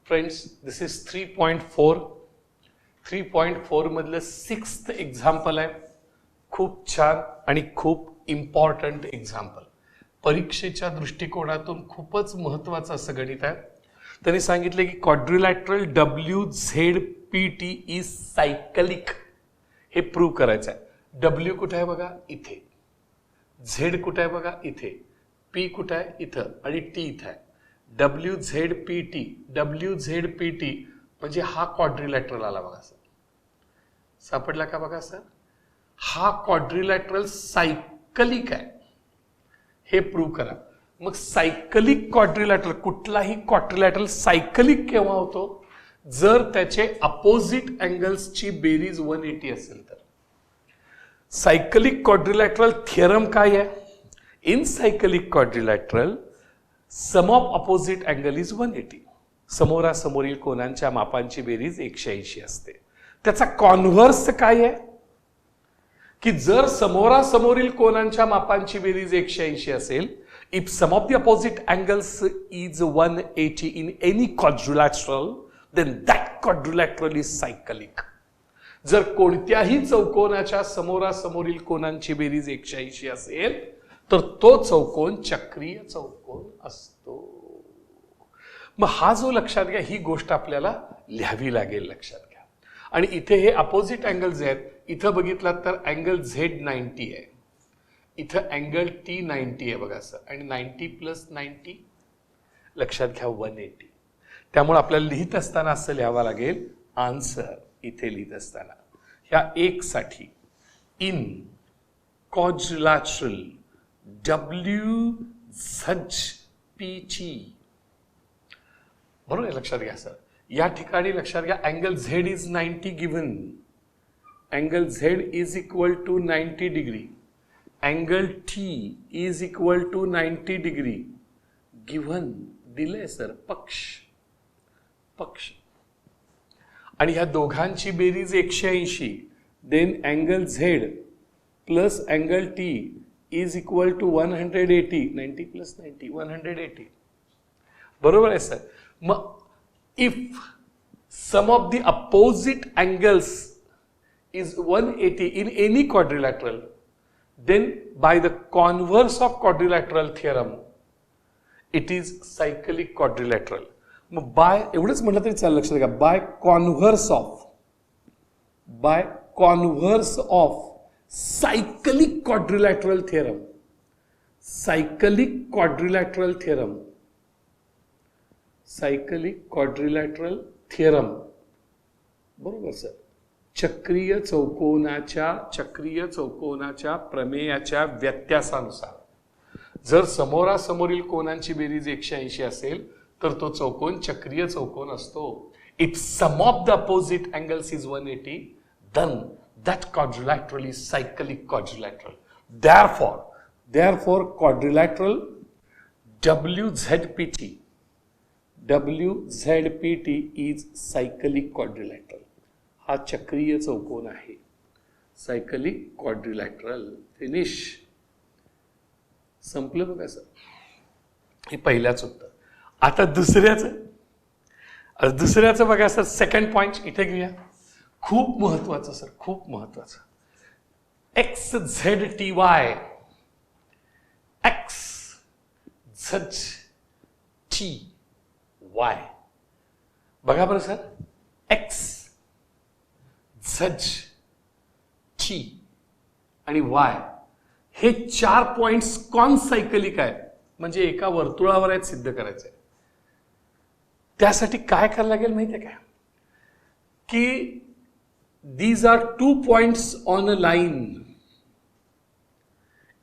Friends, this is 3.4. 3.4 मधलं 6th example आहे. खूप छान आणि खूप इम्पॉर्टंट एक्झाम्पल. परीक्षेच्या दृष्टिकोनातून खूपच महत्वाचं असं गणित आहे. त्यांनी सांगितले की क्वाड्रिलॅटरल WZPT इज सायकलिक. हे प्रूव्ह करायचं आहे. W कुठे आहे बघा इथे, Z कुठे आहे बघा इथे, P कुठे आहे इथं आणि T इथं आहे. WZPT म्हणजे हा क्वाड्रिलॅटरल आला बघा सर. सापडला का बघा सर? हा क्वाड्रिलॅटरल सायकलिक आहे. हे प्रूव्ह करा. मग सायकलिक क्वाड्रिलॅटरल, कुठलाही क्वाड्रिलॅटरल सायकलिक केव्हा होतो? जर त्याचे अपोजिट अँगल्सची बेरीज 180 असेल तर. सायकलिक क्वाड्रिलॅटरल थिअरम काय आहे? In cyclic quadrilateral sum of opposite angle is 180. समोरासमोरील कोनांच्या मापांची बेरीज 180 असते. त्याचा कॉन्व्हर्स काय आहे? की जर समोरासमोरील कोनांच्या मापांची बेरीज 180 असेल, if sum of the opposite angles is 180 in any quadrilateral, then that quadrilateral is cyclic. जर कोणत्याही चौकोनाच्या समोरासमोरील कोनांची बेरीज 180 असेल तर तो चौकोन चक्रीय चौकोन असतो. मग हा जो लक्षात घ्या, ही गोष्ट आपल्याला लिहावी लागेल, लक्षात घ्या. आणि इथे हे अपोजिट अँगल्स आहेत. इथं बघितलात तर अँगल Z 90 आहे, इथं अँगल T 90 आहे बघा सर. आणि 90 + 90 लक्षात घ्या 180. त्यामुळे आपल्याला लिहित असताना असं लिहावं लागेल, आन्सर इथे लिहित असताना ह्या एक साठी इन क्वाड्रिलॅटरल WZPT. बरोबर आहे, लक्षात घ्या सर. या ठिकाणी लक्षात घ्या angle Z is 90 given. Angle Z is equal to 90 degree. Angle T is equal to 90 degree given. दिलंय सर पक्ष. आणि ह्या दोघांची बेरीज 180. Then angle Z plus angle T is equal to 180. 90 + 90 180. बरोबर आहे सर. मग if sum of the opposite angles is 180 in any quadrilateral, then by the converse of quadrilateral theorem it is cyclic quadrilateral. मग by एवढंच म्हटलं तरी चालेल, लक्षात घ्या. By converse of cyclic quadrilateral theorem. Cyclic quadrilateral theorem. बरोबर sir. चक्रीय चौकोनाच्या प्रमेयाच्या व्यत्यासानुसार जर समोरासमोरील कोनांची बेरीज 180 असेल तर तो चौकोन चक्रीय चौकोन असतो. If sum of the opposite angles is 180, then that quadrilateral is cyclic quadrilateral. Therefore quadrilateral WZPT is cyclic quadrilateral. हा चक्रीय चौकोन आहे. Cyclic quadrilateral. फिनिश. संपलं बघा सर. हे पहिल्याच होतं. आता दुसऱ्याचं बघा सर. सेकंड पॉइंट इथे घेऊया. खूप महत्वाचं सर, खूप महत्वाचं. XZTY. XZTY. बघा बरं सर. XZT आणि Y हे 4 पॉइंट्स कॉन्सायकलिक आहेत. म्हणजे एका वर्तुळावर आहेत, सिद्ध करायचं आहे. त्यासाठी काय करायला लागेल माहिती आहे का? की these are 2 points on a line.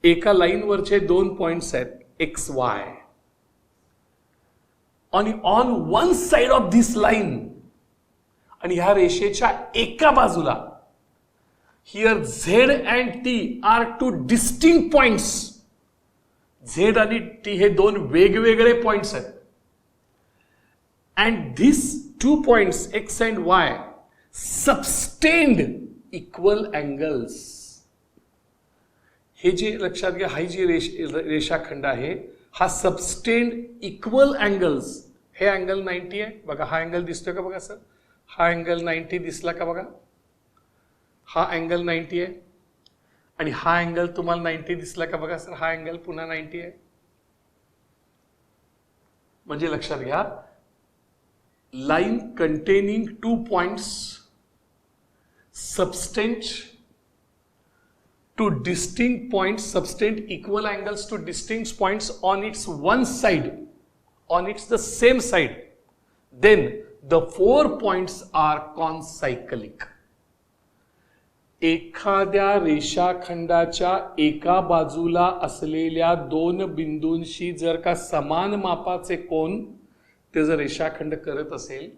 एका लाईनवरचे 2 पॉइंट्स आहेत XY. आणि on one side of this line, आणि ह्या रेषेच्या एका बाजूला, here Z and T are 2 distinct points. Z आणि T हे 2 वेगवेगळे पॉइंट्स आहेत. And this 2 points X and Y subtend equal angles. हे जे लक्षात घ्या, हा जी रेषाखंड आहे, हा सबस्टेंड इक्वल अँगल्स हे अँगल 90 आहे बघा, हा अँगल दिसतोय का बघा सर, हा अँगल 90 दिसला का बघा, हा अँगल 90 आहे आणि हा अँगल तुम्हाला 90 दिसला का बघा सर, हा अँगल पुन्हा 90 आहे. म्हणजे लक्षात घ्या, line containing 2 points substance to distinct points, subtend equal angles to distinct points on its one side, on its the same side, then the 4 points are concyclic. एखाद्या रेषाखंडाच्या एका बाजूला असलेल्या दोन बिंदूंशी जर का समान मापाचे कोन ते जर रेषाखंड करत असेल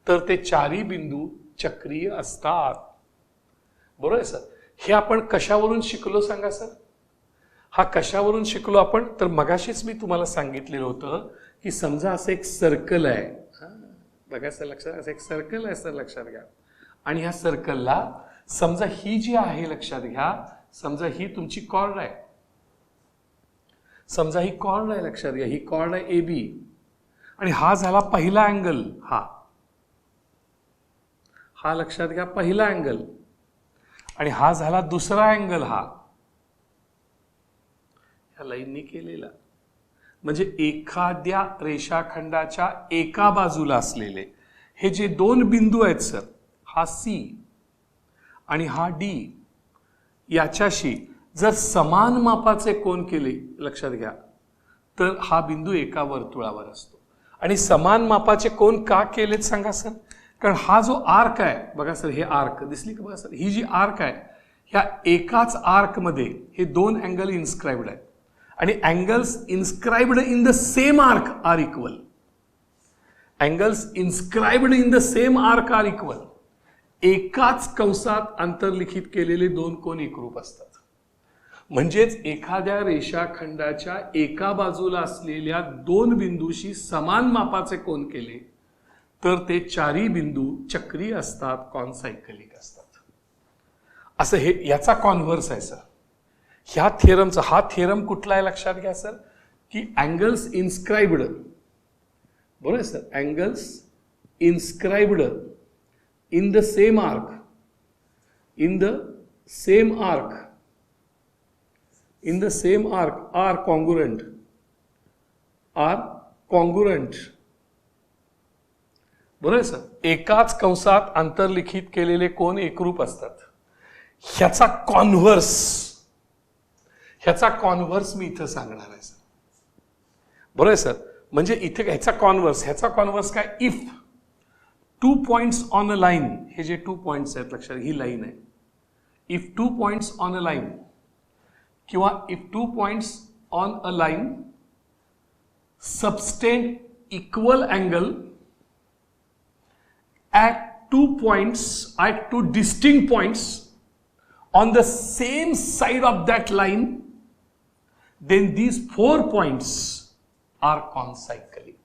तर ते चारी बिंदू चक्रीय असतात. बरोबर आहे सर. हे आपण कशावरून शिकलो सांगा सर, हा कशावरून शिकलो आपण, तर मगाशीच मी तुम्हाला सांगितलेलं होतं की समजा असं एक सर्कल आहे, बघा सर लक्षात, असं एक सर्कल आहे सर लक्षात घ्या, आणि ह्या सर्कलला समजा ही जी आहे लक्षात घ्या, समजा ही तुमची कॉर्ड आहे, समजा ही कॉर्ड आहे लक्षात घ्या, ही कॉर्ड आहे AB आणि हा झाला पहिला अँगल, हा लक्षात घ्या पहिला अँगल, आणि हा झाला दुसरा अँगल, हा ह्या लाईननी केलेला. म्हणजे एखाद्या रेषाखंडाच्या एका बाजूला असलेले हे जे दोन बिंदू आहेत सर, हा C आणि हा D, याच्याशी जर समान मापाचे कोन केले लक्षात घ्या तर हा बिंदू एका वर्तुळावर असतो. आणि समान मापाचे कोन का केलेत सांगा सर, कारण हा जो आर्क आहे बघा सर, हे आर्क दिसली का बघा सर, ही जी आर्क आहे ह्या एकाच आर्क मध्ये हे दोन अँगल इन्स्क्राइब्ड आहेत आणि angles inscribed in the same arc are equal. Angles inscribed in the same arc are equal. एकाच कंसात अंतर्लिखित केलेले दोन कोन एकरूप असतात. म्हणजेच एखाद्या रेषाखंडाच्या एका बाजूला असलेल्या दोन बिंदूशी समान मापाचे कोन केले तर ते चारी बिंदू चक्रीय असतात, कॉनसायकलिक असतात. असं हे याचा कॉन्व्हर्स आहे सर ह्या थिअरमचा. हा थिअरम कुठला आहे लक्षात घ्या सर, की अँगल्स इन्स्क्राइब्ड, बरोबर sir, angles inscribed in the same arc, in the same arc, in the same arc are congruent, are congruent. बरोबर सर. एकाच कंसात अंतर्लिखित केलेले कोन एकरूप असतात. ह्याचा कॉन्व्हर्स मी इथं सांगणार आहे सर. बरोबर सर. म्हणजे इथे ह्याचा कॉन्व्हर्स काय, if 2 points on a line, हे जे 2 पॉइंट्स आहेत लक्षात, ही लाईन आहे, if 2 points on a line किंवा if 2 points on a line subtend equal angle at 2 distinct points on the same side of that line, then these 4 points are concyclic.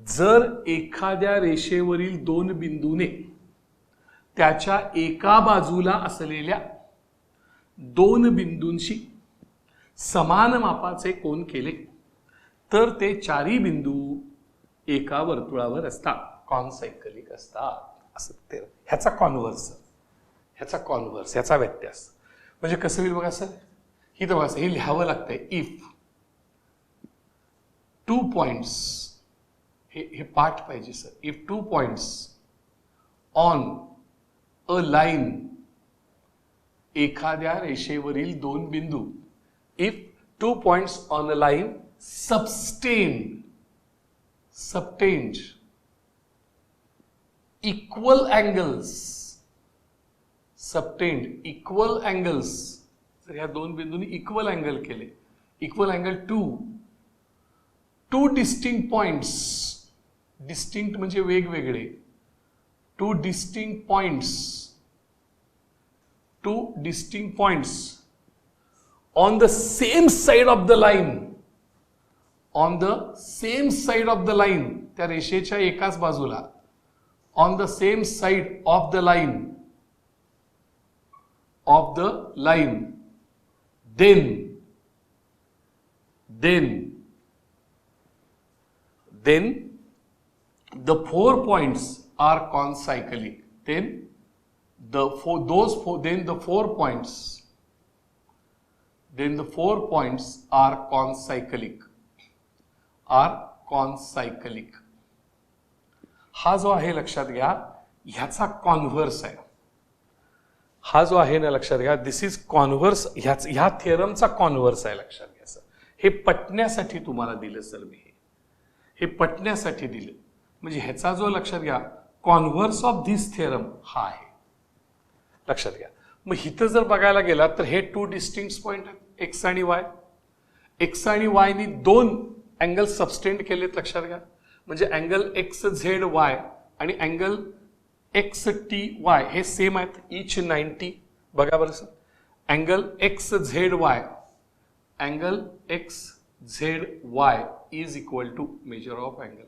जर एखाद्या रेषेवरील दोन बिंदूने त्याच्या एका बाजूला असलेल्या दोन बिंदूंशी समान मापाचे कोन केले तर ते चारी बिंदू एका वर्तुळावर असतात, कॉनसायकलिक असतात. असं ते ह्याचा कॉन्व्हर्स, ह्याचा व्यत्यास. म्हणजे कसं होईल बघा सर, ही तर बघा सर, हे लिहावं लागतंय, इफ 2 पॉइंट्स, हे पाठ पाहिजे sir, if 2 points on a line, एखाद्या रेषेवरील दोन बिंदू, if 2 points on a line subtended equal angles, subtend equal angles. जर ह्या दोन बिंदूंनी इक्वल अँगल केले, equal angle two distinct points, distinct म्हणजे वेगवेगळे, 2 distinct points on the same side of the line, on the same side of the line, त्या रेषेच्या एकाच बाजूला, on the same side of the line, then then the 4 points are concyclic. Then the 4 points are concyclic. हा जो आहे लक्षात घ्या, ह्याचा कॉन्व्हर्स आहे. हा जो आहे ना लक्षात घ्या, दिस इज कॉन्व्हर्स, ह्या थिअरमचा कॉन्व्हर्स आहे. लक्षात घ्या सर, हे पटण्यासाठी तुम्हाला दिलं सर मी, हे पटण्यासाठी दिलं. म्हणजे ह्याचा जो लक्षात घ्या कॉन्व्हर्स ऑफ धिस थिअरम हा आहे. लक्षात घ्या. मग इथं जर बघायला गेला तर हे 2 डिस्टिंक्ट पॉइंट आहेत, एक्स आणि वाय. एक्स आणि वाय नी 2 अँगल सबस्टेंड केलेत. लक्षात घ्या. म्हणजे अँगल एक्स झेड वाय आणि अँगल एक्स टी वाय हे सेम आहेत, इच 90. बघा बरं sir, angle X Z Y is equal to measure of angle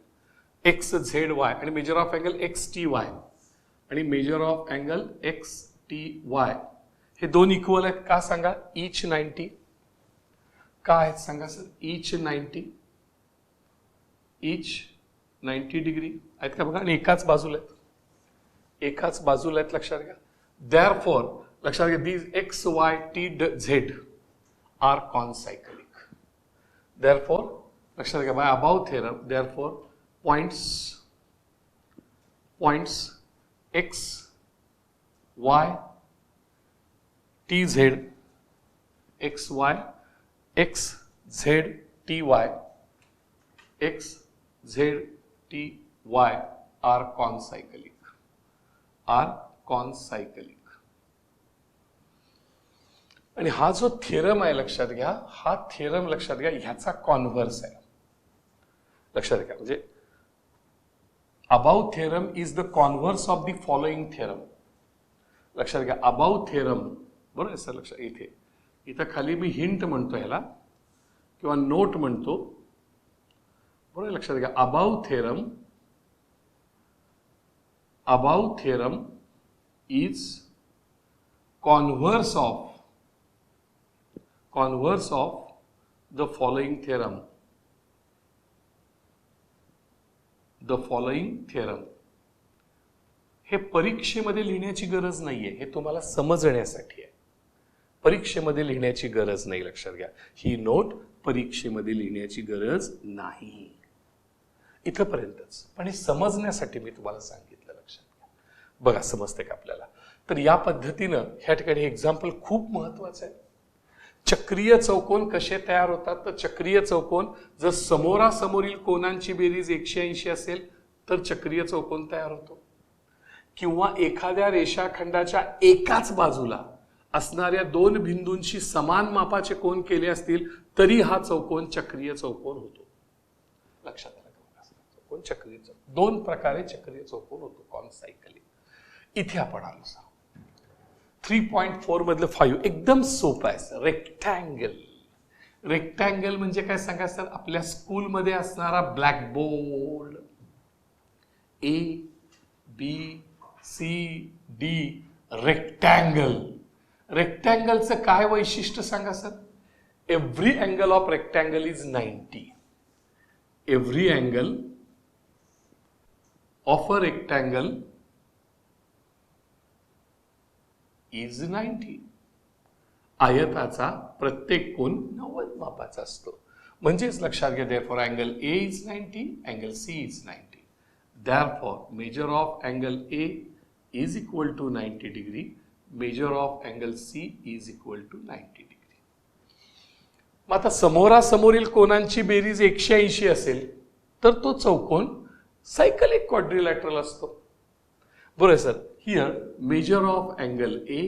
X Z Y आणि measure of angle X T Y आणि measure of angle X T Y हे 2 equal आहेत का सांगा, इच 90. का आहेत सांगा सर, इच 90 डिग्री आहेत का बघा, आणि एकाच बाजूला आहेत. लक्षात घ्या. देअरफॉर लक्षात घ्या, these X Y T Z are concyclic. Therefore लक्षात घ्या, by above theorem, therefore points X Y T Z, X Y X Z T Y, X Z T Y are concyclic. आणि हा जो थिअरम आहे लक्षात घ्या, हा थिअरम लक्षात घ्या ह्याचा कॉन्व्हर्स आहे. लक्षात घ्या. म्हणजे above theorem is the converse of the following theorem. लक्षात घ्या, अबाव थिअरम बरोबर आहे सर. लक्षात इथं खाली मी हिंट म्हणतो ह्याला किंवा नोट म्हणतो बरोबर. लक्षात घ्या, above theorem is converse of the following theorem. हे परीक्षेमध्ये लिहिण्याची गरज नाहीये, हे तुम्हाला समजण्यासाठी आहे. परीक्षेमध्ये लिहिण्याची गरज नाही. लक्षात घ्या, ही नोट परीक्षेमध्ये लिहिण्याची गरज नाही, इथपर्यंतच. पण हे समजण्यासाठी मी तुम्हाला सांगितलं. लक्षात घ्या. बघा समजते का आपल्याला. तर या पद्धतीनं ह्या ठिकाणी एक्झाम्पल खूप महत्वाचं आहे. चक्रीय चौकोन कसे तयार होतात, तर चक्रीय चौकोन जर समोरासमोरील कोनांची बेरीज 180 असेल तर चक्रीय चौकोन तयार होतो. किंवा एखाद्या रेषाखंडाच्या एकाच बाजूला असणाऱ्या 2 बिंदूंशी समान मापाचे कोन केले असतील तरी हा चौकोन चक्रीय चौकोन होतो. लक्षात आलं. चौकोन चक्रीय चौकोन 2 प्रकारे चक्रीय चौकोन होतो, कॉन्सायक्लिक. इथे आपण आलो 3.4 मधलं 5 एकदम सोपं आहे. रेक्टँगल म्हणजे काय सांगा सर, आपल्या स्कूलमध्ये असणारा blackboard, A B C D rectangle. रेक्टँगलचं काय वैशिष्ट्य सांगा sir, every angle of rectangle is 90. Every angle of a rectangle is 90. आयताचा प्रत्येक कोन 90 मापाचा असतो. म्हणजेच लक्षात घ्या, therefore angle A is 90, angle C is 90. Therefore measure of angle A is equal to 90 degree, measure of angle C is equal to 90 degree. मग आता समोरासमोरील कोनांची बेरीज 180 असेल तर तो चौकोन सायकलिक क्वाड्रिलॅटरल असतो. बरोबर sir. Here measure of angle A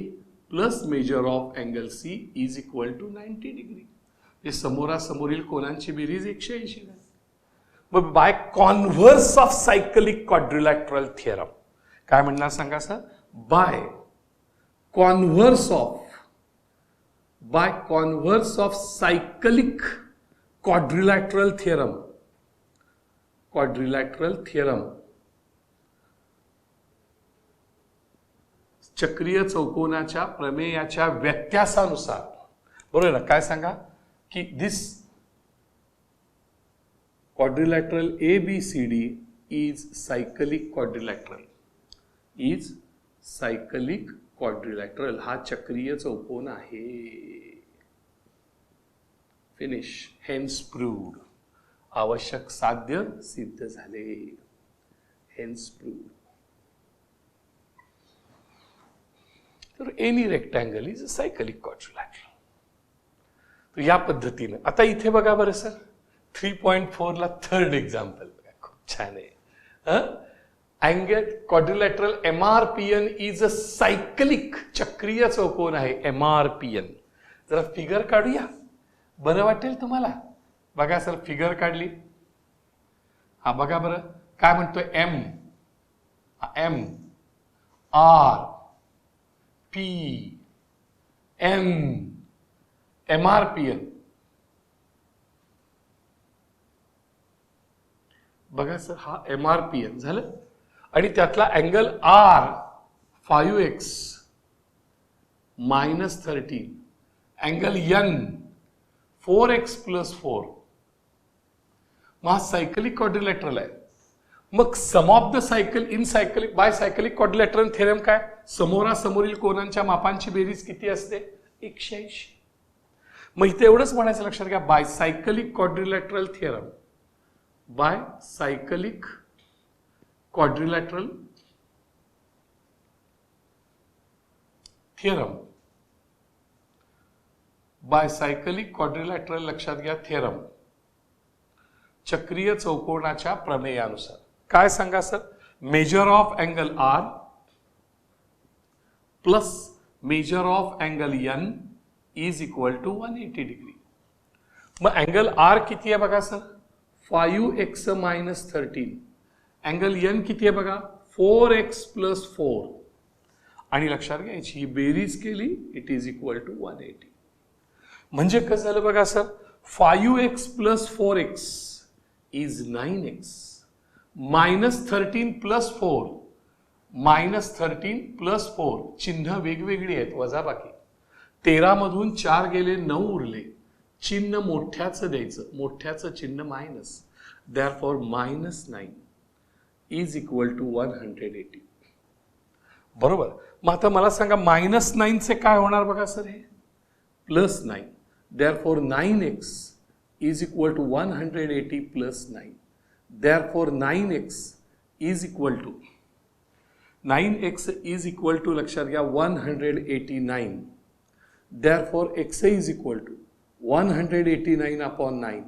plus measure of angle C is equal to 90 degree. हे समोरासमोरील कोनांची बेरीज 180 आहे. मग by converse of cyclic quadrilateral theorem काय म्हणणार सांगा sir, by converse of cyclic quadrilateral theorem चक्रीय चौकोनाच्या प्रमेयाच्या व्यत्यासानुसार. बरोबर ना. काय सांगा की दिस quadrilateral ABCD is cyclic quadrilateral. Is cyclic quadrilateral. हा चक्रीय चौकोन आहे. फिनिश. Hence proved. आवश्यक साध्य सिद्ध झाले. Hence proved. तर any rectangle is a cyclic quadrilateral. तर या पद्धतीने आता इथे बघा बरं सर, 3.4 ला थर्ड एक्झाम्पल बघा, खूप छान आहे. Angle quadrilateral MRPN is a cyclic, चक्रीय चौकोन आहे MRPN. जरा फिगर काढूया, बरं वाटेल तुम्हाला. बघा सर, फिगर काढली. हा बघा बरं काय म्हणतोय, MRPN MRPN. बघा सर, हा MRPN झालं. आणि त्यातला angle R 5x -13, angle N 4x + 4. मग हा सायकलिक क्वाड्रिलॅटरल आहे. मग sum of the cycle in cyclic by cyclic quadrilateral theorem काय, समोरासमोरील कोनांच्या मापांची बेरीज किती असते, 180. मग इथे एवढंच म्हणायचं लक्षात घ्या, by cyclic quadrilateral theorem, by cyclic quadrilateral theorem, by cyclic quadrilateral लक्षात घ्या थिअरम, चक्रीय चौकोनाच्या प्रमेयानुसार काय सांगा sir, measure of angle R plus measure of angle N is equal to 180 degree. मग अँगल R किती आहे बघा सर, 5x - 13. अँगल N किती आहे बघा, 4x + 4. आणि लक्षात घ्यायची, ही बेरीज केली, इट इज इक्वल टू 180. म्हणजे कसं झालं बघा sir, 5x + 4x is 9x, -13 + 4 -13 + 4 चिन्ह वेगवेगळी आहेत, वजाबाकी. 13 मधून 4 गेले, 9 उरले. चिन्ह मोठ्याचं द्यायचं, मोठ्याचं चिन्ह minus. Therefore -9 is equal to 180. बरोबर. मग आता मला सांगा, -9 चे काय होणार बघा सर, हे +9. Therefore 9x is equal to 180 + 9. Therefore 9x is equal to 9x is equal to लक्षात घ्या 189. Therefore x is equal to 189 upon 9.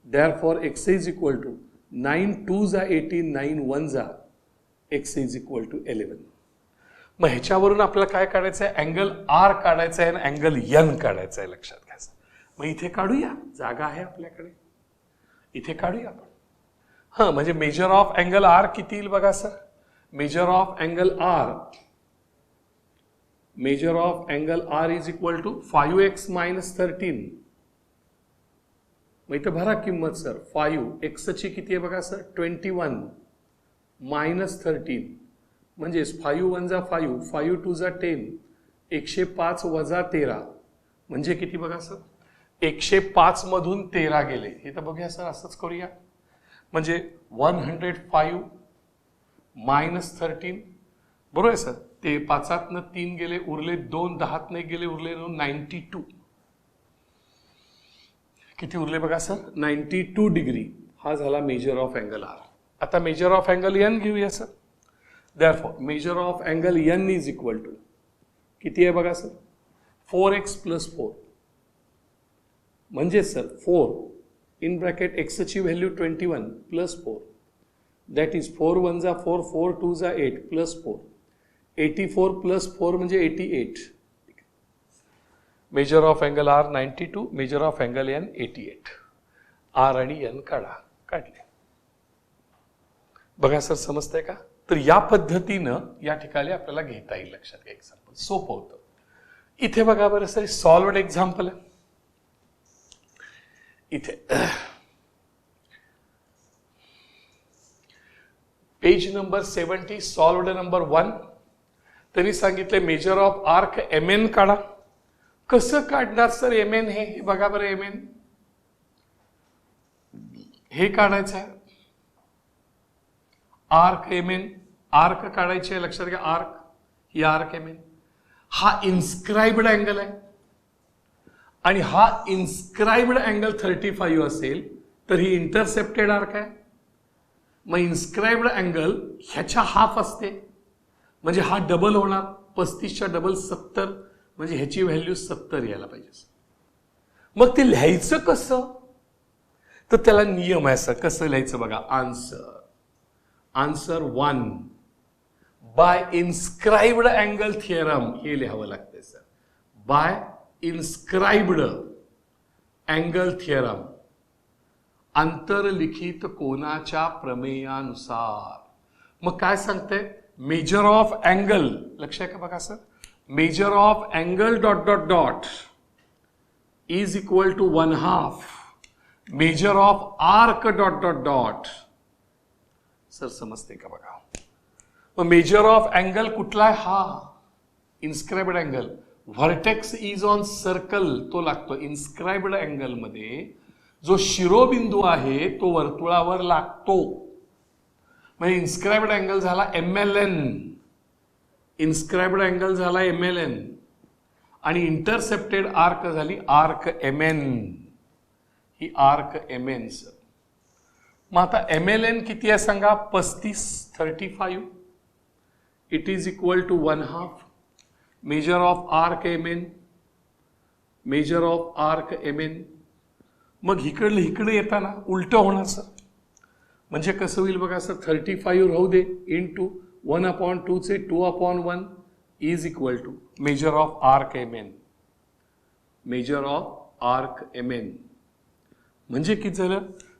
Therefore, x is equal to 9 2s are 18, 9 1s are, x is equal to 11. मग ह्याच्यावरून आपल्याला काय काढायचं आहे, angle R काढायचा आहे आणि अँगल N काढायचा आहे, लक्षात घ्यायचं. मग इथे काढूया, जागा आहे आपल्याकडे, इथे काढूया आपण. हां, म्हणजे मेजर ऑफ अँगल R किती येईल बघा sir, measure of angle R, measure of angle R is equal to 5x - 13. मग इथं भरा किंमत सर, 5x ची किती आहे बघा सर, 21 -13 म्हणजे 5 1 जा 5, 5 2 जा 10, 105 वजा 13 म्हणजे किती बघा सर, 105 मधून 13 गेले. हे तर बघूया सर, असंच करूया. म्हणजे 105 - 13 बरोबर आहे सर. ते 5 3 गेले, उरले 2, 10 गेले, उरले 92. किती उरले बघा सर, 92 डिग्री. हा झाला मेजर ऑफ अँगल R. आता मेजर ऑफ अँगल N घेऊया sir. Therefore measure of angle N is equal to किती आहे बघा सर, 4x + 4. म्हणजे सर 4 इन ब्रॅकेट x ची व्हॅल्यू 21 + 4, दॅट इज 4 1 जा 4, 4 2 जा 8 + 4, 84 + 4 म्हणजे 88. Major of angle R 92, major of angle N 88. R आणि N काढले. बघा सर, समजतंय का. तर या पद्धतीनं या ठिकाणी आपल्याला घेता येईल, लक्षात घ्या. एक्झाम्पल सोपं होतं. इथे बघा बरं सर, सॉल्व्ड एक्झाम्पल आहे. इथे पेज नंबर 70, सॉल्व्ड नंबर 1. त्यांनी सांगितले मेजर ऑफ आर्क MN काढा. कसं काढणार सर MN हे बघा बरं. MN हे काढायचं आहे आर्क एम एन, आर्क काढायचे आहे, लक्षात घ्या आर्क, ही आर्क एम एन, हा इन्स्क्राइब्ड अँगल आहे आणि हा इन्स्क्राइब्ड अँगल 35 असेल तर ही इंटरसेप्टेड आर्क आहे. मग इन्स्क्राइब्ड अँगल ह्याच्या हाफ असते म्हणजे हा डबल होणार, 35च्या डबल 70, म्हणजे ह्याची व्हॅल्यू 70 यायला पाहिजे. मग ते लिहायचं कसं, तर त्याला नियम आहे सर. कसं लिहायचं बघा, answer 1 by inscribed angle theorem हे लिहावं लागतंय sir. By inscribed angle theorem, आंतरलिखित कोनाच्या प्रमेयानुसार. मग काय सांगते, मेजर ऑफ अँगल, लक्ष आहे का बघा sir, measure of angle dot dot dot is equal to 1/2 measure of arc dot dot dot. Sir समजते का बघा. मग मेजर ऑफ अँगल कुठला आहे, हा inscribed angle. Vertex is on circle तो लागतो इन्स्क्राइब्ड अँगल मध्ये. जो शिरोबिंदू आहे तो वर्तुळावर लागतो. म्हणजे इन्स्क्राइब्ड अँगल झाला MLN, इन्स्क्राइब्ड अँगल झाला MLN आणि इंटरसेप्टेड आर्क झाली आर्क MN, ही आर्क MN सर. मग आता MLN किती आहे सांगा, 35 it is equal to 1/2 measure of arc MN, measure of arc MN. मग इकडलं इकडे येताना उलट होणार सर. म्हणजे कसं होईल बघा सर, 35 राहू दे इंटू 1/2 चे 2/1 is equal to measure of arc MN, measure of arc MN. म्हणजे किती झालं,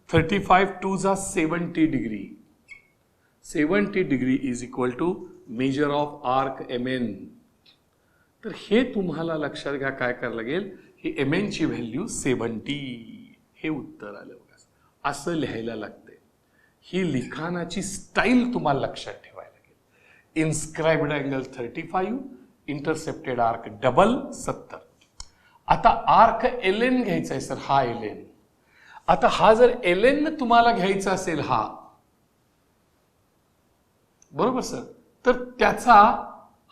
35 2 जा 70 degree, 70 degree is equal to measure of arc MN. तर हे तुम्हाला लक्षात घ्या, काय करायला लागेल, ही MN ची व्हॅल्यू 70, हे उत्तर आलं बघा. असं लिहायला लागतंय. ही लिखाणाची स्टाईल तुम्हाला लक्षात ठेवायला लागेल. Inscribed angle 35, intercepted arc double 70. आता आर्क LN घ्यायचा आहे सर, हा LN. आता हा जर LN तुम्हाला घ्यायचा असेल हा, बरोबर सर, तर त्याचा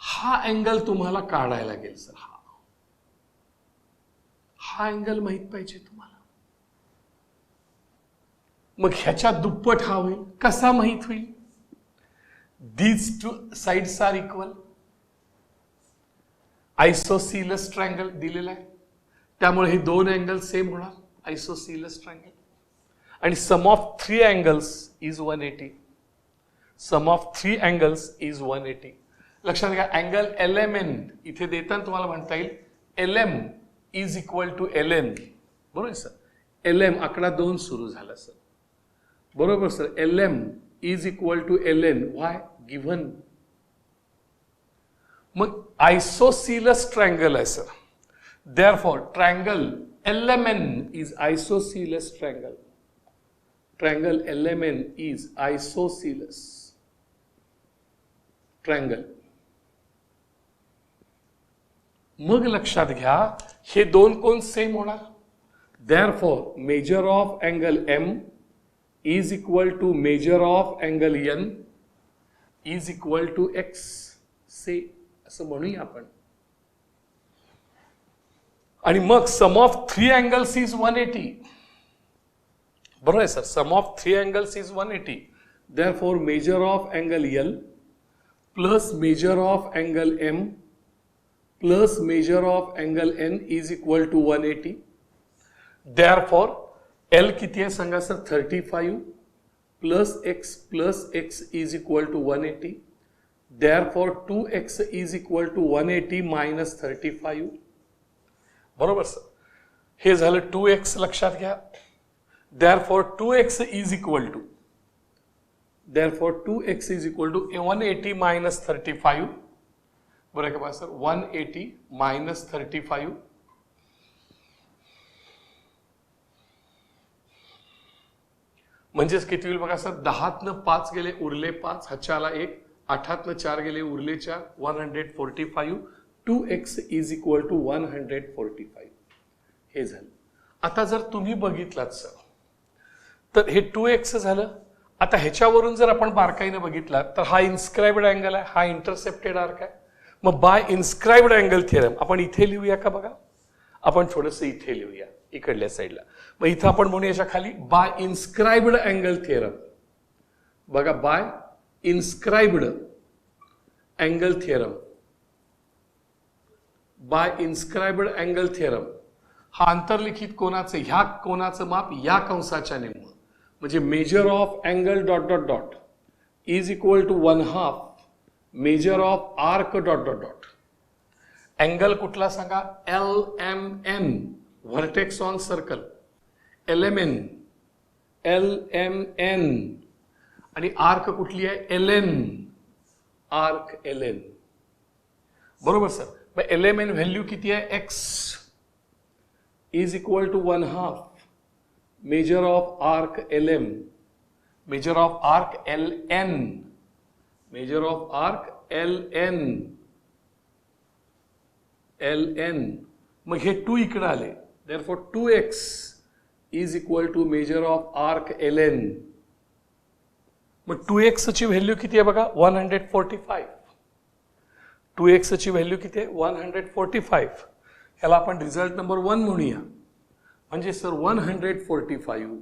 हा अँगल तुम्हाला काढायला लागेल सर. हा अँगल माहित पाहिजे तुम्हाला. मग ह्याच्या दुप्पट हा होईल. कसा माहित होईल, these two sides are equal, isosceles triangle दिलेला आहे त्यामुळे हे दोन अँगल सेम होणार, आयसोसिलस ट्रायंगल. आणि sum of 3 angles is 180, sum of 3 angles is 180. लक्षात घ्या, अँगल LMN इथे देताना तुम्हाला म्हणता येईल LM is equal to LN, बरोबर सर. LM आकडा 2 सुरू झाला सर, बरोबर sir. LM is equal to LN, why given. मग आयसोसिलस ट्रायंगल आहे sir, therefore triangle LMN is isosceles triangle, triangle LMN is isosceles triangle. मग लक्षात घ्या, हे दोन कोण सेम होणार, therefore measure of angle M is equal to measure of angle N is equal to X, say असं म्हणूया आपण. आणि मग सम ऑफ 3 अँगल्स इज 180, बरोबर आहे sir. Sum of 3 angles is 180, therefore measure of angle L plus measure of angle M plus measure of angle N is equal to 180. देअरफॉर L किती आहे सांगा sir, 35 plus x is equal to 180. देअरफॉर 2x is equal to 180 minus 35, बरोबर sir. हे झालं 2x, लक्षात घ्या. Therefore 2x is equal to, therefore 2x is equal to 180 minus 35, बरं का सर. 180 मायनस 35 म्हणजेच किती होईल बघा सर, 10तनं 5 गेले उरले 5, ह्याच्याला 1, 8तनं 4 गेले उरले 4, 145. 2x इज इक्वल टू 145, हे झालं. आता जर तुम्ही बघितलात सर, तर हे 2x झालं. आता ह्याच्यावरून जर आपण बारकाईने बघितला तर हा इन्स्क्राइब्ड अँगल आहे, हा इंटरसेप्टेड आर्क आहे. मग बाय इन्स्क्राइब्ड अँगल थिअरम आपण इथे लिहूया का? बघा, आपण थोडंसं इथे लिहूया इकडल्या साईडला. मग इथं आपण म्हणू याच्या खाली बाय इन्स्क्राइब्ड अँगल थिअरम. बघा, by inscribed angle theorem, by inscribed angle theorem हा आंतरलिखित कोनाचे, ह्या कोनाचं माप या कंसाच्या निम्म, म्हणजे measure of angle dot dot dot is equal to 1/2 measure of arc dot dot dot. Angle कुठला सांगा? LMN, vertex on circle, LMN, LMN. आणि आर्क कुठली आहे? LN, arc LN. बरोबर सर. मग LMN व्हॅल्यू किती आहे? X is equal to 1/2 measure of arc LM, measure of arc LN, measure of arc LN, LN. मग हे 2 इकडे आले, therefore 2x is equal to measure of arc LN. मग 2x ची व्हॅल्यू किती आहे? बघा, 145. 2x ची व्हॅल्यू किती आहे? 145. ह्याला आपण रिझल्ट नंबर 1 म्हणूया. म्हणजे sir 145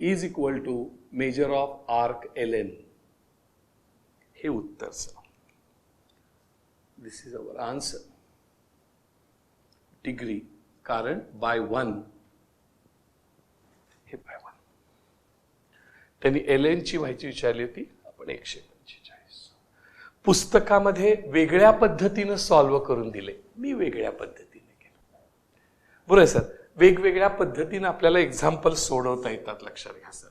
is equal to measure of arc LN. हे उत्तर sir. This is our answer. Degree, कारण बाय 1, हे बाय 1. त्यांनी LN ची माहिती विचारली होती, आपण 145. पुस्तकामध्ये वेगळ्या पद्धतीनं सॉल्व्ह करून दिले, मी वेगळ्या पद्धतीने केलं. बरोबर सर. वेगवेगळ्या पद्धतीने आपल्याला एक्झाम्पल सोडवता येतात, लक्षात घ्या सर.